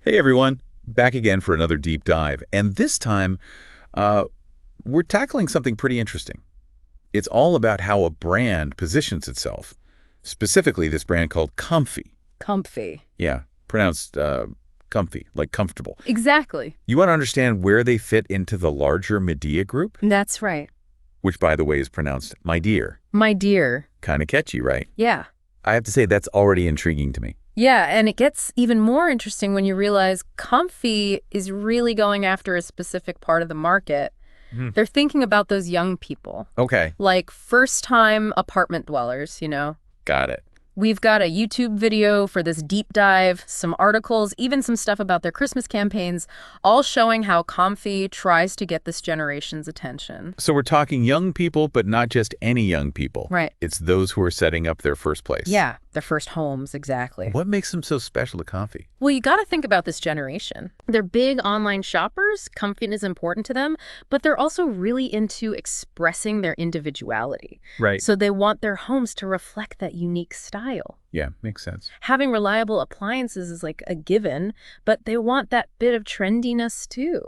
Hey everyone, back again for another deep dive. And this time, uh, we're tackling something pretty interesting. It's all about how a brand positions itself. Specifically, this brand called Comfee. Comfy. Yeah, pronounced comfy, like comfortable. Exactly. You want to understand where they fit into the larger Midea group, That's right. which, by the way, is pronounced my dear. My dear. Kind of catchy, right? Yeah. I have to say, that's already intriguing to me. Yeah, and it gets even more interesting when you realize Comfy is really going after a specific part of the market. They're thinking about those young people, Okay, like first-time apartment dwellers, got it. We've got a YouTube video for this deep dive, some articles, even some stuff about their Christmas campaigns, all showing how Comfy tries to get this generation's attention. So we're talking young people, but not just any young people. Right. It's those who are setting up their first place. Yeah, their first homes, exactly. What makes them so special to Comfy? Well, you got to think about this generation. They're big online shoppers. Comfort is important to them, but they're also really into expressing their individuality. Right. So they want their homes to reflect that unique style. Yeah, makes sense. Having reliable appliances is like a given, but they want that bit of trendiness too,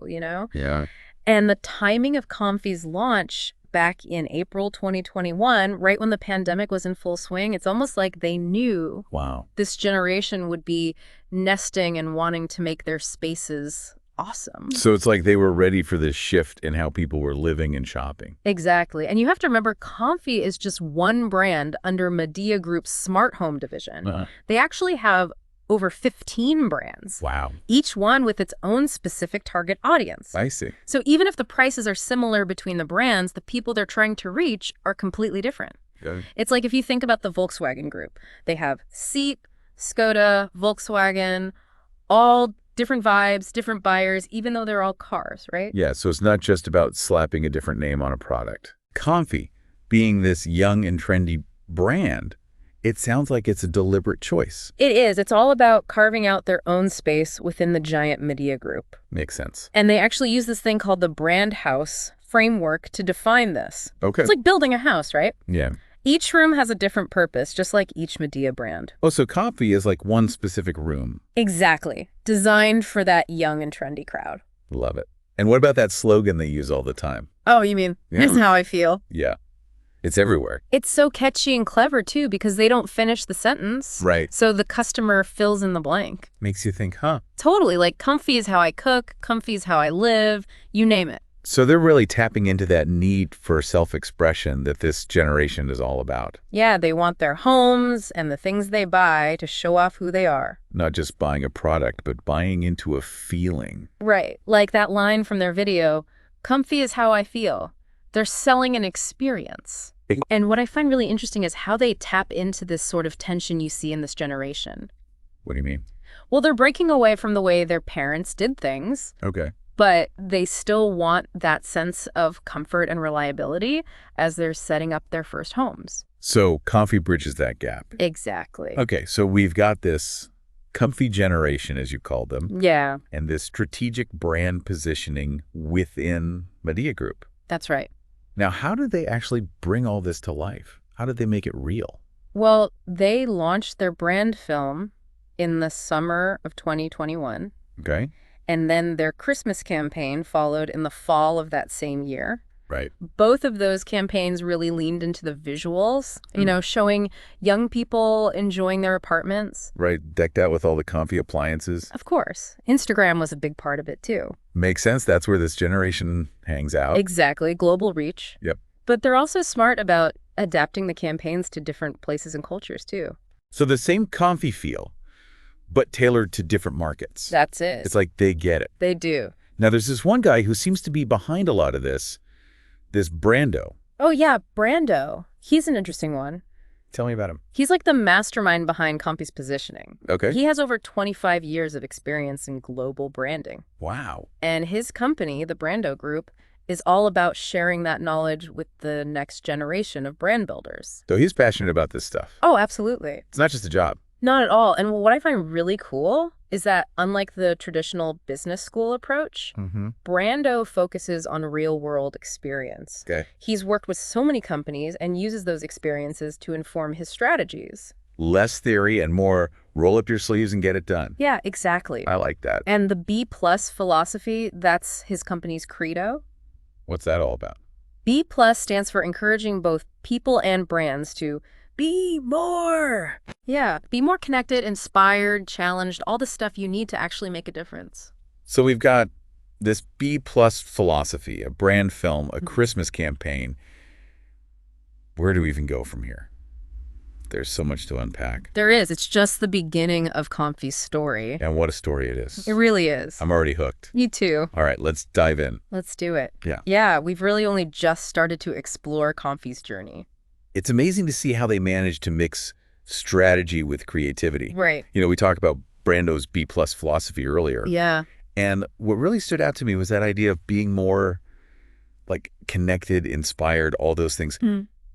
Yeah. And the timing of Comfy's launch back in April 2021, right when the pandemic was in full swing, it's almost like they knew Wow. this generation would be nesting and wanting to make their spaces awesome. So it's like they were ready for this shift in how people were living and shopping. Exactly. And you have to remember, Comfy is just one brand under Midea Group's smart home division. They actually have over 15 brands. Wow. Each one with its own specific target audience. I see. So even if the prices are similar between the brands, the people they're trying to reach are completely different. Okay. It's like if you think about the Volkswagen Group. They have Seat, Skoda, Volkswagen, all different vibes, different buyers, even though they're all cars, right? Yeah, so it's not just about slapping a different name on a product. Comfy, being this young and trendy brand, it sounds like it's a deliberate choice. It is. It's all about carving out their own space within the giant Midea Group. Makes sense. And they actually use this thing called the brand house framework to define this. Okay. It's like building a house, right? Yeah. Each room has a different purpose, just like each Midea brand. Oh, so Comfy is like one specific room. Exactly. Designed for that young and trendy crowd. Love it. And what about that slogan they use all the time? Oh, you mean, Yeah. This is how I feel. Yeah. It's everywhere. It's so catchy and clever, too, because they don't finish the sentence. Right. So the customer fills in the blank. Makes you think, huh? Totally. Like, comfy is how I cook, comfy is how I live, you name it. So they're really tapping into that need for self-expression that this generation is all about. Yeah, they want their homes and the things they buy to show off who they are. Not just buying a product, but buying into a feeling. Right. Like that line from their video, comfy is how I feel. They're selling an experience. And what I find really interesting is how they tap into this sort of tension you see in this generation. What do you mean? Well, they're breaking away from the way their parents did things, Okay. but they still want that sense of comfort and reliability as they're setting up their first homes. So Comfy bridges that gap. Exactly. Okay, so we've got this comfy generation, as you called them, Yeah, and this strategic brand positioning within Midea Group. that's right. Now, how did they actually bring all this to life? How did they make it real? Well, they launched their brand film in the summer of 2021, Okay. and then their Christmas campaign followed in the fall of that same year. Right. Both of those campaigns really leaned into the visuals, showing young people enjoying their apartments. Right. Decked out with all the comfy appliances. Of course, Instagram was a big part of it too. Makes sense. That's where this generation hangs out. Exactly, global reach. Yep. But they're also smart about adapting the campaigns to different places and cultures too. So the same comfy feel, but tailored to different markets. That's it. It's like they get it. They do. Now, there's this one guy who seems to be behind a lot of this Brando. Oh yeah, Brando. He's an interesting one. Tell me about him. He's like the mastermind behind Comfy's positioning. Okay. He has over 25 years of experience in global branding. Wow. And his company, the Brando Group, is all about sharing that knowledge with the next generation of brand builders. So he's passionate about this stuff. Oh, absolutely. It's not just a job. Not at all. And what I find really cool is that unlike the traditional business school approach, Brando focuses on real-world experience. Okay. He's worked with so many companies and uses those experiences to inform his strategies. Less theory and more Roll up your sleeves and get it done. Yeah, exactly. I like that. And the B+ philosophy, that's his company's credo. What's that all about? B+ stands for encouraging both people and brands to be more. Yeah, be more connected, inspired, challenged, all the stuff you need to actually make a difference. So we've got this B+ philosophy, a brand film, a Christmas campaign. Where do we even go from here? There's so much to unpack. There is. It's just the beginning of Comfee's story. And what a story it is. It really is. I'm already hooked. Me too. All right, let's dive in. Let's do it. Yeah. Yeah, we've really only just started to explore Comfee's journey. It's amazing to see how they managed to mix strategy with creativity. Right. You know, we talked about Brando's B+ philosophy earlier. Yeah. And what really stood out to me was that idea of being more like connected, inspired, all those things.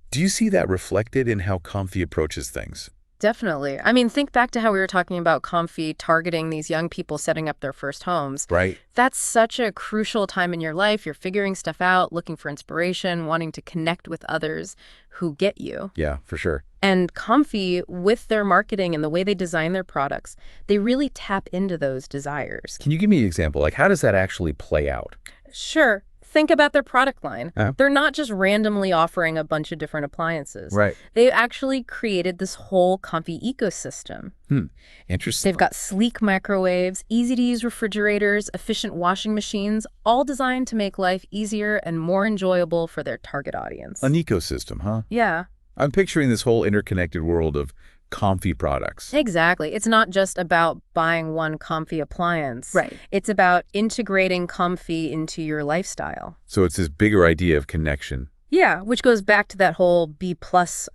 Do you see that reflected in how Comfee approaches things? Definitely. I mean, think back to how we were talking about Comfee targeting these young people setting up their first homes. Right. That's such a crucial time in your life. You're figuring stuff out, looking for inspiration, wanting to connect with others who get you. Yeah, for sure. And Comfee, with their marketing and the way they design their products, they really tap into those desires. Can you give me an example? Like, how does that actually play out? Sure. Think about their product line. Yeah. They're not just randomly offering a bunch of different appliances. Right. They actually created this whole Comfee ecosystem. Interesting. They've got sleek microwaves, easy-to-use refrigerators, efficient washing machines, all designed to make life easier and more enjoyable for their target audience. An ecosystem, huh? Yeah. I'm picturing this whole interconnected world of Comfee products. Exactly. It's not just about buying one Comfee appliance. Right. It's about integrating Comfee into your lifestyle. So it's this bigger idea of connection. Yeah, which goes back to that whole B+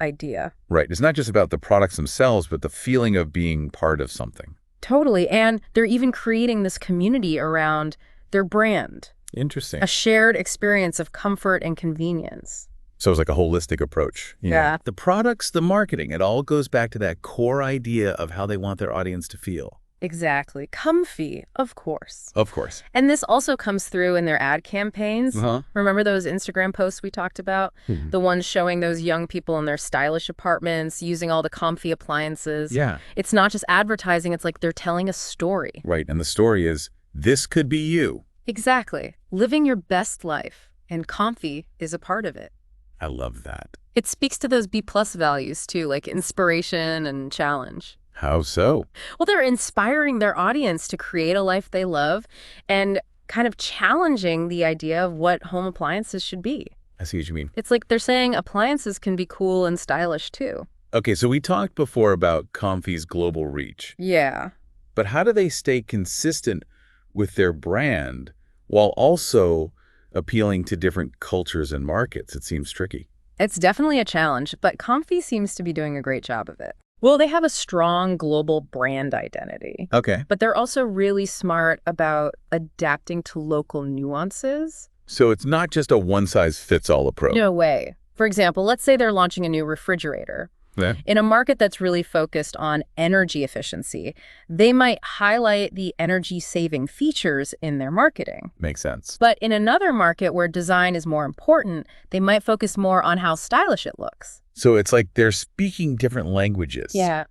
idea. Right. It's not just about the products themselves, but the feeling of being part of something. Totally. And they're even creating this community around their brand, Interesting. a shared experience of comfort and convenience. So it's like a holistic approach. Yeah. The products, the marketing, it all goes back to that core idea of how they want their audience to feel. Exactly. Comfee, of course. Of course. And this also comes through in their ad campaigns. Uh-huh. Remember those Instagram posts we talked about? The ones showing those young people in their stylish apartments using all the Comfee appliances. Yeah. It's not just advertising, it's like they're telling a story. Right. And the story is, this could be you. Exactly. Living your best life. And Comfee is a part of it. I love that. It speaks to those B+ values too, like inspiration and challenge. How so? Well, they're inspiring their audience to create a life they love and kind of challenging the idea of what home appliances should be. I see what you mean. It's like they're saying appliances can be cool and stylish too. Okay, so we talked before about Comfee's global reach. Yeah. But how do they stay consistent with their brand while also appealing to different cultures and markets? It seems tricky. It's definitely a challenge, but Comfee seems to be doing a great job of it. Well, they have a strong global brand identity, Okay. but they're also really smart about adapting to local nuances. So it's not just a one-size-fits-all approach. No way. For example, let's say they're launching a new refrigerator. Yeah. In a market that's really focused on energy efficiency, they might highlight the energy-saving features in their marketing. Makes sense. But in another market where design is more important, they might focus more on how stylish it looks. So it's like they're speaking different languages. Yeah.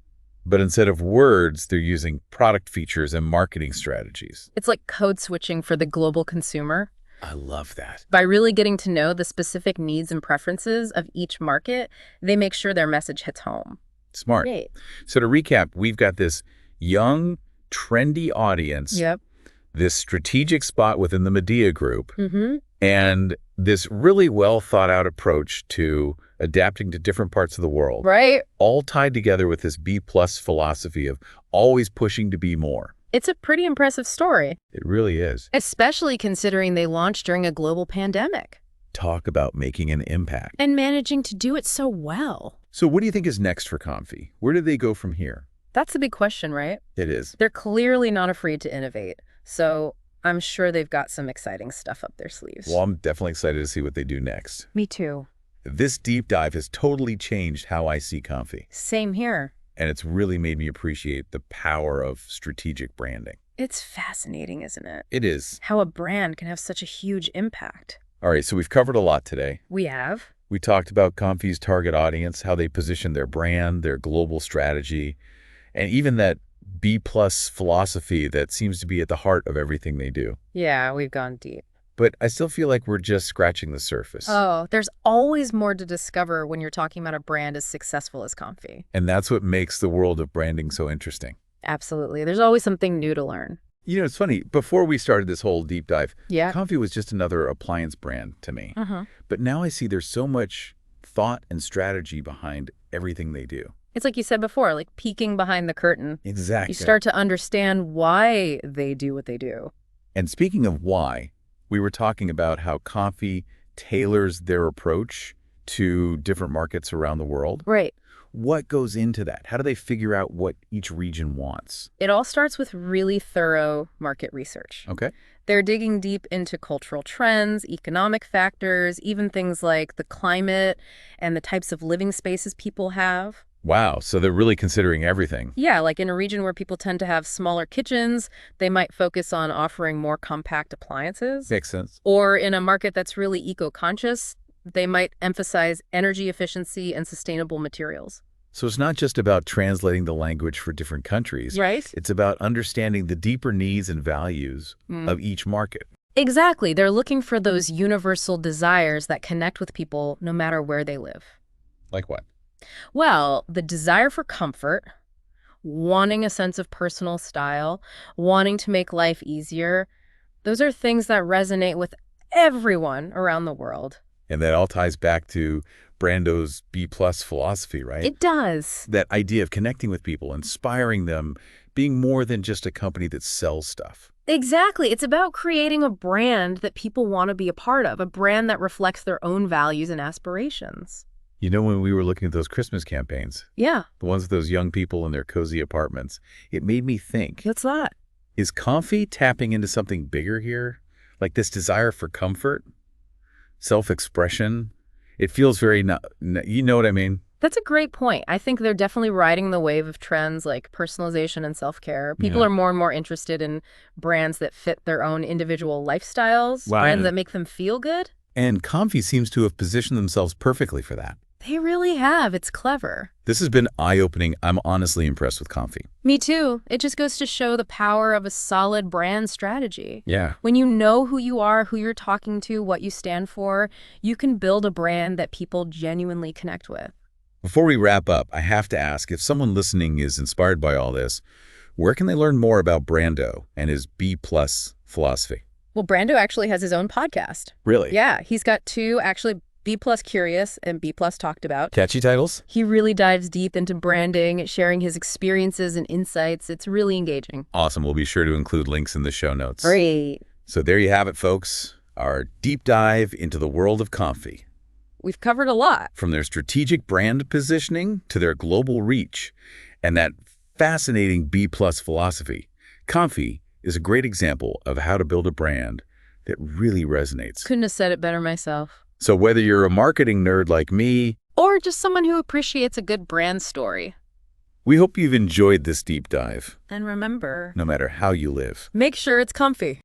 But instead of words, they're using product features and marketing strategies. It's like code switching for the global consumer. I love that. By really getting to know the specific needs and preferences of each market, they make sure their message hits home. Smart. Great. So to recap, we've got this young, trendy audience, Yep. this strategic spot within the Midea Group, Mm-hmm. and this really well thought out approach to adapting to different parts of the world, Right? all tied together with this B+ philosophy of always pushing to be more. It's a pretty impressive story, It really is. especially considering they launched during a global pandemic Talk about making an impact. and managing to do it so well. So what do you think is next for Comfee? Where do they go from here? That's the big question, right? It is. They're clearly not afraid to innovate, so I'm sure they've got some exciting stuff up their sleeves. Well, I'm definitely excited to see what they do next. Me too. This deep dive has totally changed how I see Comfee, Same here. and it's really made me appreciate the power of strategic branding. It's fascinating, isn't it? It is. How a brand can have such a huge impact. All right, so we've covered a lot today. We have. We talked about Comfee's target audience, how they position their brand, their global strategy, And even that B-plus philosophy that seems to be at the heart of everything they do. Yeah, we've gone deep. But I still feel like we're just scratching the surface. Oh, there's always more to discover when you're talking about a brand as successful as Comfee. And that's what makes the world of branding so interesting. Absolutely. There's always something new to learn. You know, it's funny. Before we started this whole deep dive, Yeah. Comfee was just another appliance brand to me. But now I see there's so much thought and strategy behind everything they do. It's like you said before, like peeking behind the curtain. Exactly. You start to understand why they do what they do. And speaking of why, we were talking about how Comfee tailors their approach to different markets around the world. Right. What goes into that? How do they figure out what each region wants? It all starts with really thorough market research. Okay. They're digging deep into cultural trends, economic factors, even things like the climate and the types of living spaces people have. Wow, so they're really considering everything. Yeah, like in a region where people tend to have smaller kitchens, they might focus on offering more compact appliances. Makes sense. Or in a market that's really eco-conscious, they might emphasize energy efficiency and sustainable materials. So it's not just about translating the language for different countries. Right? It's about understanding the deeper needs and values of each market. Exactly. They're looking for those universal desires that connect with people no matter where they live. Like what? Well, the desire for comfort, wanting a sense of personal style, wanting to make life easier, those are things that resonate with everyone around the world. And that all ties back to Brando's B-plus philosophy, right? It does. That idea of connecting with people, inspiring them, being more than just a company that sells stuff. Exactly. It's about creating a brand that people want to be a part of, a brand that reflects their own values and aspirations. You know, when we were looking at those Christmas campaigns, Yeah. the ones with those young people in their cozy apartments, it made me think, What's that? is Comfee tapping into something bigger here? Like this desire for comfort, self-expression? It feels very, you know what I mean? That's a great point. I think they're definitely riding the wave of trends like personalization and self-care. People are more and more interested in brands that fit their own individual lifestyles, brands that make them feel good. And Comfee seems to have positioned themselves perfectly for that. They really have. It's clever. This has been eye-opening. I'm honestly impressed with Comfee. Me too. It just goes to show the power of a solid brand strategy. Yeah. When you know who you are, who you're talking to, what you stand for, you can build a brand that people genuinely connect with. Before we wrap up, I have to ask, if someone listening is inspired by all this, where can they learn more about Brando and his B-plus philosophy? Well, Brando actually has his own podcast. Really? Yeah, he's got two, actually, B-plus Curious and B-plus Talked About. Catchy titles? He really dives deep into branding, sharing his experiences and insights. It's really engaging. Awesome. We'll be sure to include links in the show notes. Great. So there you have it, folks. Our deep dive into the world of Comfee. We've covered a lot. From their strategic brand positioning to their global reach and that fascinating B-plus philosophy, Comfee is a great example of how to build a brand that really resonates. Couldn't have said it better myself. So whether you're a marketing nerd like me, or just someone who appreciates a good brand story, we hope you've enjoyed this deep dive. and remember, No matter how you live. make sure it's comfy.